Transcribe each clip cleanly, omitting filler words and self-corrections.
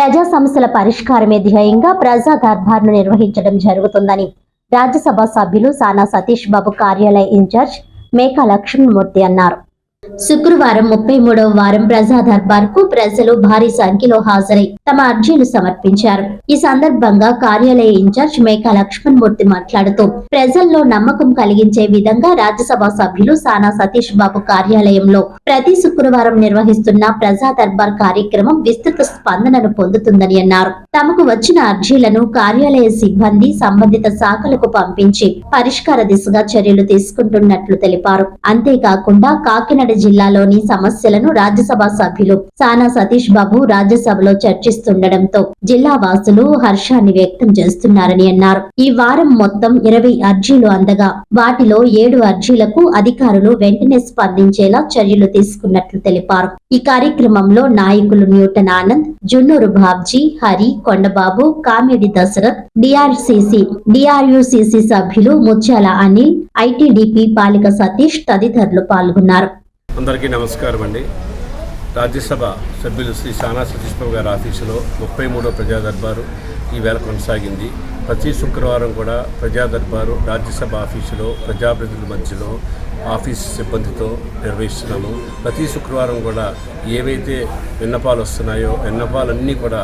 ప్రజా సమస్యల పరిష్కారమే ధ్యేయంగా ప్రజా దర్బార్ను నిర్వహించడం జరుగుతుందని రాజ్యసభ సభ్యులు సానా సతీష్ బాబు కార్యాలయ ఇన్ఛార్జ్ మేకా లక్ష్మణమూర్తి అన్నారు. శుక్రవారం 33వ వారం ప్రజా దర్బార్ కు ప్రజలు భారీ సంఖ్యలో హాజరై తమ అర్జీలు సమర్పించారు. ఈ సందర్భంగా కార్యాలయ ఇన్ఛార్జ్ మేకా లక్ష్మణమూర్తి మాట్లాడుతూ ప్రజల్లో నమ్మకం కలిగించే విధంగా రాజ్యసభ సభ్యులు సానా సతీష్ బాబు కార్యాలయంలో ప్రతి శుక్రవారం నిర్వహిస్తున్న ప్రజా దర్బార్ కార్యక్రమం విస్తృత స్పందనను పొందుతుందని అన్నారు. తమకు వచ్చిన అర్జీలను కార్యాలయ సిబ్బంది సంబంధిత శాఖలకు పంపించి పరిష్కార దిశగా చర్యలు తీసుకుంటున్నట్లు తెలిపారు. అంతేకాకుండా కాకినాడ జిల్లాలోని సమస్యలను రాజ్యసభ సభ్యులు సానా సతీష్ బాబు రాజ్యసభలో చర్చిస్తుండటంతో జిల్లా వాసులు హర్షాన్ని వ్యక్తం చేస్తున్నారని అన్నారు. ఈ వారం మొత్తం 20 అర్జీలు అందగా వాటిలో 7 అర్జీలకు అధికారులు వెంటనే స్పందించేలా చర్యలు తీసుకున్నట్లు తెలిపారు. ఈ కార్యక్రమంలో నాయకులు న్యూటన్ ఆనంద్, జున్నూరు బాబ్జీ, హరి, కొండబాబు, కామెడి దశరథ్, డిఆర్యుసిసి సభ్యులు ముత్యాల అనిల్, ఐటీడీపీ పాలిక సతీష్ తదితరులు పాల్గొన్నారు. అందరికీ నమస్కారం అండి. రాజ్యసభ సభ్యులు శ్రీ సానా సతీష్ బాబు గారి ఆఫీసులో 33వ ప్రజా దర్బారు ఈవేళ కొనసాగింది. ప్రతి శుక్రవారం కూడా ప్రజా దర్బారు రాజ్యసభ ఆఫీసులో ప్రజాప్రతినిధుల మధ్యలో ఆఫీస్ సిబ్బందితో నిర్వహిస్తున్నాము. ప్రతి శుక్రవారం కూడా ఏవైతే విన్నపాలు వస్తున్నాయో విన్నపాలన్నీ కూడా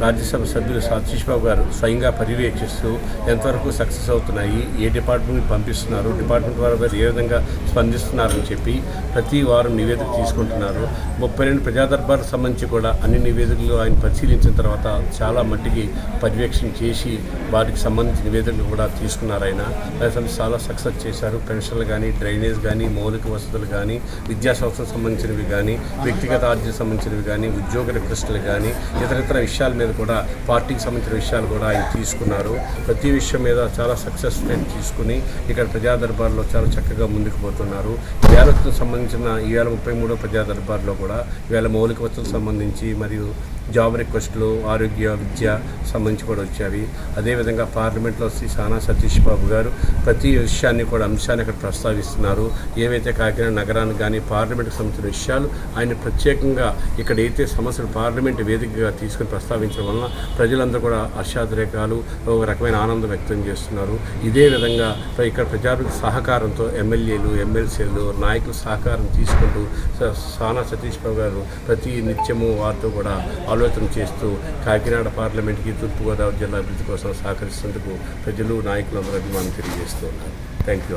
రాజ్యసభ సభ్యులు సతీష్ బాబు గారు స్వయంగా పర్యవేక్షిస్తూ ఎంతవరకు సక్సెస్ అవుతున్నాయి, ఏ డిపార్ట్మెంట్కి పంపిస్తున్నారు, డిపార్ట్మెంట్ వారు ఏ విధంగా స్పందిస్తున్నారని చెప్పి ప్రతి వారం నివేదిక తీసుకుంటున్నారు. 32 ప్రజా దర్బార్కు సంబంధించి కూడా అన్ని నివేదికలు ఆయన పరిశీలించిన తర్వాత చాలా మట్టికి పర్యవేక్షణ చేసి వాటికి సంబంధించిన నివేదికలు కూడా తీసుకున్నారు. ఆయన చాలా సక్సెస్ చేశారు. పెన్షన్లు కానీ, డ్రైనేజ్ కానీ, మౌలిక వసతులు కానీ, విద్యా సంస్థలకు సంబంధించినవి కానీ, వ్యక్తిగత ఆర్జీకి సంబంధించినవి కానీ, ఉద్యోగ రిక్వెస్టులు కానీ, ఇతర విషయాల మీద కూడా పార్టీకి సంబంధించిన విషయాలు కూడా ఆయన తీసుకున్నారు. ప్రతి విషయం మీద చాలా సక్సెస్ రేట్ తీసుకుని ఇక్కడ ప్రజా దర్బార్లో చాలా చక్కగా ముందుకు పోతున్నారు. ఈవేళకు సంబంధించిన ఈవేళ 33వ ప్రజా దర్బార్లో కూడా ఈవేళ మౌలిక వసతులకు సంబంధించి మరియు జాబ్ రిక్వెస్టులు, ఆరోగ్య, విద్య సంబంధించి కూడా వచ్చాయి. అదేవిధంగా పార్లమెంట్లో శ్రీ సానా సతీష్ బాబు గారు ప్రతి విషయాన్ని కూడా అంశాన్ని ఇక్కడ ప్రస్తావిస్తున్నారు. ఏవైతే కాకినాడ నగరానికి కానీ పార్లమెంట్కి సంబంధించిన విషయాలు ఆయన ప్రత్యేకంగా ఇక్కడ అయితే సమస్యలు పార్లమెంట్ వేదికగా తీసుకుని ప్రస్తావించడం వలన ప్రజలందరూ కూడా హర్షాతిరేకాలు, ఒక రకమైన ఆనందం వ్యక్తం చేస్తున్నారు. ఇదే విధంగా ఇక్కడ ప్రజాప్రతినిధుల సహకారంతో ఎమ్మెల్యేలు, ఎమ్మెల్సీలు, నాయకుల సహకారం తీసుకుంటూ సానా సతీష్ బాబు గారు ప్రతి నిత్యము వారితో కూడా ఆలోచన చేస్తూ కాకినాడ పార్లమెంట్కి, తూర్పుగోదావరి జిల్లా అభివృద్ధి కోసం సహకరిస్తున్నందుకు ప్రజలు, నాయకులందరూ అభిమానం తెలియజేస్తున్నారు. Thank you.